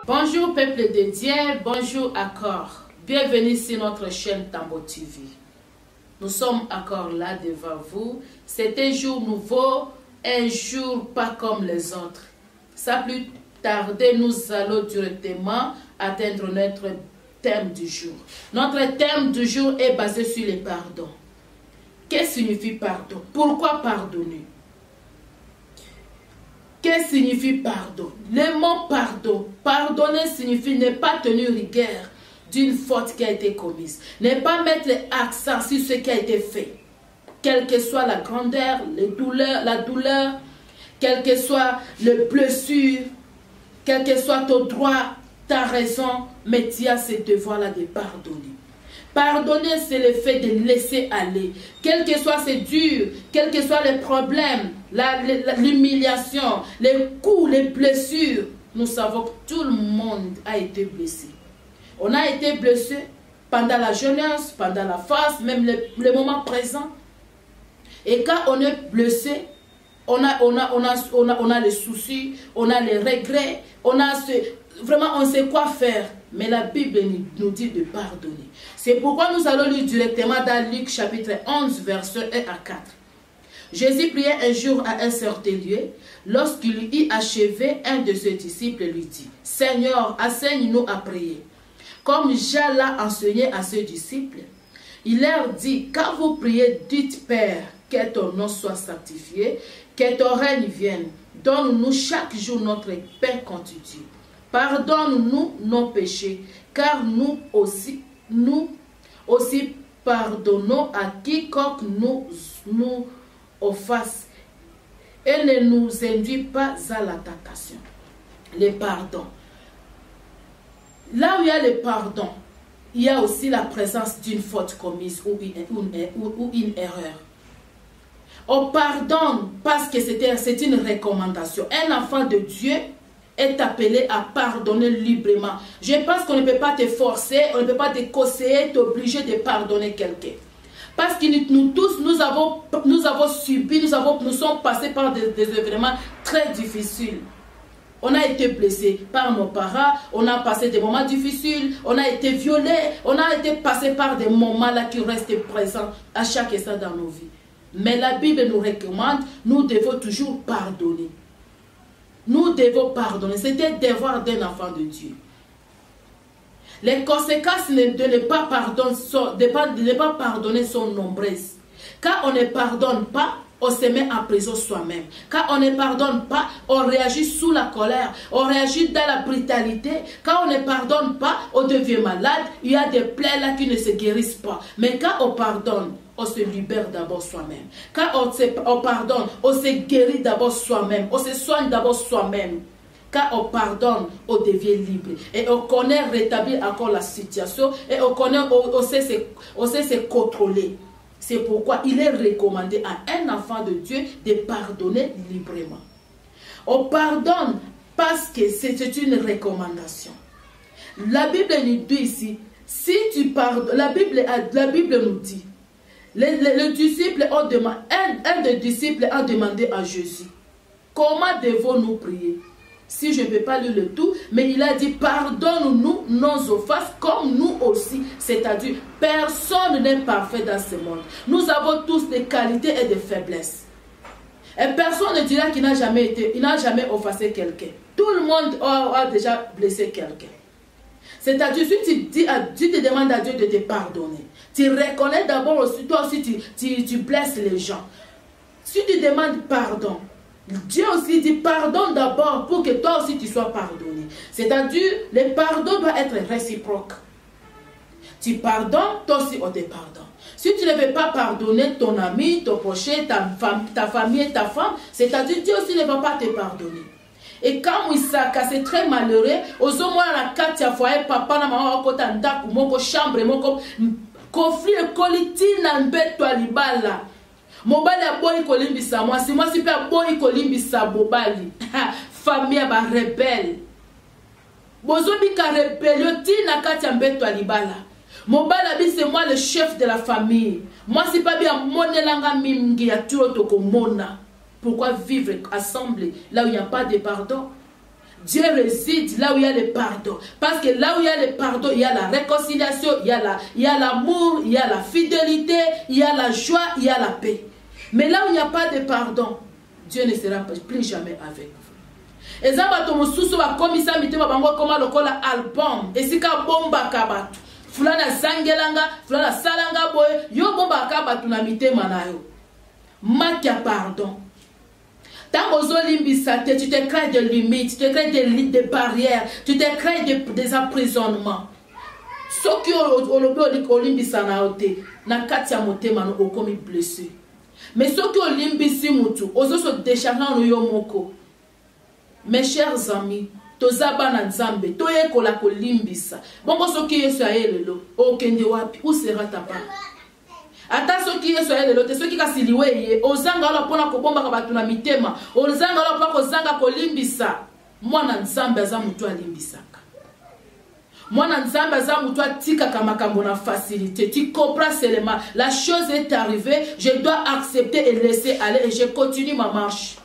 Bonjour peuple de Dieu, bonjour Accord. Bienvenue sur notre chaîne Tambo TV. Nous sommes encore là devant vous. C'est un jour nouveau, un jour pas comme les autres. Sans plus tarder, nous allons directement atteindre notre thème du jour. Notre thème du jour est basé sur le pardon. Qu'est-ce que signifie pardon? Pourquoi pardonner? Qu'est-ce que signifie pardon? Le mot pardon, pardonner signifie ne pas tenir rigueur d'une faute qui a été commise. Ne pas mettre l'accent sur ce qui a été fait. Quelle que soit la grandeur, la douleur, quelle que soit le blessure, quel que soit ton droit, ta raison, mais tu as ce devoir-là de pardonner. Pardonner, c'est le fait de laisser aller. Quel que soit c'est dur, quels que soient les problèmes, l'humiliation, les coups, les blessures, nous savons que tout le monde a été blessé. On a été blessé pendant la jeunesse, pendant la phase, même le moment présent. Et quand on est blessé, on a les soucis, on a les regrets, vraiment on sait quoi faire. Mais la Bible nous dit de pardonner. C'est pourquoi nous allons lire directement dans Luc chapitre 11, versets 1 à 4. Jésus priait un jour à un certain lieu. Lorsqu'il y achevait, un de ses disciples lui dit: « Seigneur, enseigne-nous à prier. » Comme Jean l'a enseigné à ses disciples, il leur dit: « Quand vous priez, dites Père, que ton nom soit sanctifié, que ton règne vienne. Donne-nous chaque jour notre pain quotidien. Pardonne-nous nos péchés, car nous aussi pardonnons à quiconque nous offense. Et ne nous induis pas à la tentation. » Le pardon. Là où il y a le pardon, il y a aussi la présence d'une faute commise ou une erreur. On pardonne parce que c'est une recommandation. Un enfant de Dieu est appelé à pardonner librement. Je pense qu'on ne peut pas te forcer, on ne peut pas te conseiller, t'obliger de pardonner quelqu'un. Parce que nous tous, nous avons subi, nous sommes passés par des événements très difficiles. On a été blessés par nos parents, on a passé des moments difficiles, on a été violés, on a été passé par des moments là qui restent présents à chaque instant dans nos vies. Mais la Bible nous recommande, nous devons toujours pardonner. Nous devons pardonner. C'est un devoir d'un enfant de Dieu. Les conséquences de ne pas pardonner sont nombreuses. Quand on ne pardonne pas, on se met en prison soi-même. Quand on ne pardonne pas, on réagit sous la colère, on réagit dans la brutalité. Quand on ne pardonne pas, on devient malade. Il y a des plaies là qui ne se guérissent pas. Mais quand on pardonne, on se libère d'abord soi-même. Quand on pardonne, on se guérit d'abord soi-même. On se soigne d'abord soi-même. Quand on pardonne, on devient libre. Et on connaît rétablir encore la situation. Et on sait se contrôler. C'est pourquoi il est recommandé à un enfant de Dieu de pardonner librement. On pardonne parce que c'est une recommandation. La Bible nous dit ici, si tu pardonnes, la Bible nous dit, les disciples ont demandé, un des disciples a demandé à Jésus: comment devons-nous prier? Si je ne peux pas lire le tout, mais il a dit: pardonne-nous nos offenses comme nous aussi. C'est-à-dire, personne n'est parfait dans ce monde. Nous avons tous des qualités et des faiblesses. Et personne ne dira qu'il n'a jamais offensé quelqu'un. Tout le monde a déjà blessé quelqu'un. C'est-à-dire, si tu te demandes à Dieu de te pardonner, tu reconnais d'abord aussi, toi aussi tu blesses les gens. Si tu demandes pardon, Dieu aussi dit pardonne d'abord pour que toi aussi tu sois pardonné. C'est-à-dire, le pardon doit être réciproque. Tu pardonnes, toi aussi on te pardonne. Si tu ne veux pas pardonner ton ami, ton prochain, ta famille, ta femme, c'est-à-dire Dieu aussi ne va pas te pardonner. Et quand Mouissaka, c'est très malheureux, aux hommes la carte ya foyer papa na maman okota ndaku moko chambre moko conflit ekolitina mbeto libala. Mobali aboyi kolimbisa mwasi pe aboyi kolimbisa bobali. Famille ba rebelle. Bozobi ka rebelle tina kati ya mbeto libala. Mobali abi c'est moi le chef de la famille. Moi si pas bien monelanga mingi ya tuo toko mona. Pourquoi vivre assemblés là où il n'y a pas de pardon? Dieu réside là où il y a le pardon. Parce que là où il y a le pardon, il y a la réconciliation, il y a l'amour, il y a la fidélité, il y a la joie, il y a la paix. Mais là où il n'y a pas de pardon, Dieu ne sera plus jamais avec vous. Et ça va tomber sous la commission de la album. Et c'est ka bomba kabatu. Fulana zangelanga, fulana salanga boy, yo bomba kabatu na mitema na yo. Manque à pardon. Tant que tu te crées des limites, tu te crées des barrières, tu te crées des emprisonnements. Ce qui est olimbisa na ote, na katia motema no okomi blessé. Mais ce qui est olimbisi mutu, ozo se déchargeant no yomoko. Mes chers amis, tozaba na nzambe, toye kola kolimbisa. Bongo ce qui est sur elelo, okende wapi, où sera ta part? Ata soki yeso ya lelo te soki kasiliwe ye ozanga ala pona kobomba ka batu na mitema ozanga ala pona kozanga kolimbisa mwana nzambe aza mutu alimbisaka mwana nzambe aza mutu atika ka makambo na facilité tu comprends seulement la chose est arrivée je dois accepter et laisser aller et je continue ma marche.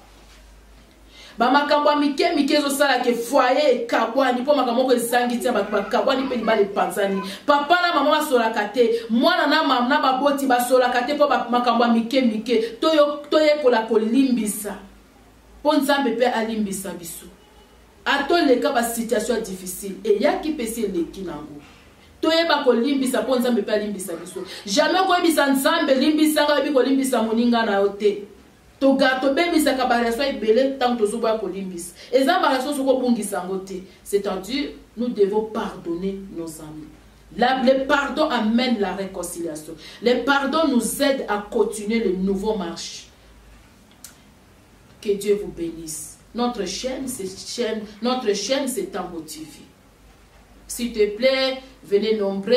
Ba makambo mike mike zo sala ke foyer kabwani po makambo ko ezangi tia ba kabwani pe libale panzani papa na mama basola kate mwana na mama na baboti basola kate po makambo mike mike toye kola kolimbisa po nzambe pe alimbisa biso atoleka ba situation difficile et ya ki pesi leki nango toye ba kolimbisa po nzambe pe alimbisa biso jamais ko bisa nzambe limbisa nga bi kolimbisa moninga na yote Togato bébé sa kabaration est belé tant que tozuba kolimbis. Et ça baration soko bungisa ngote. C'est-à-dire nous devons pardonner nos amis. Le pardon amène la réconciliation. Le pardon nous aide à continuer le nouveau marche. Que Dieu vous bénisse. Notre chaîne c'est Tambo TV. S'il te plaît, venez nombreux,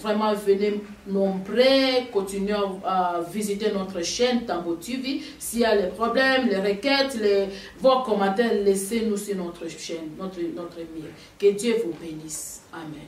vraiment venez nombreux, continuez à visiter notre chaîne Tambo TV. S'il y a les problèmes, les requêtes, vos commentaires, laissez-nous sur notre chaîne, notre mail. Que Dieu vous bénisse. Amen.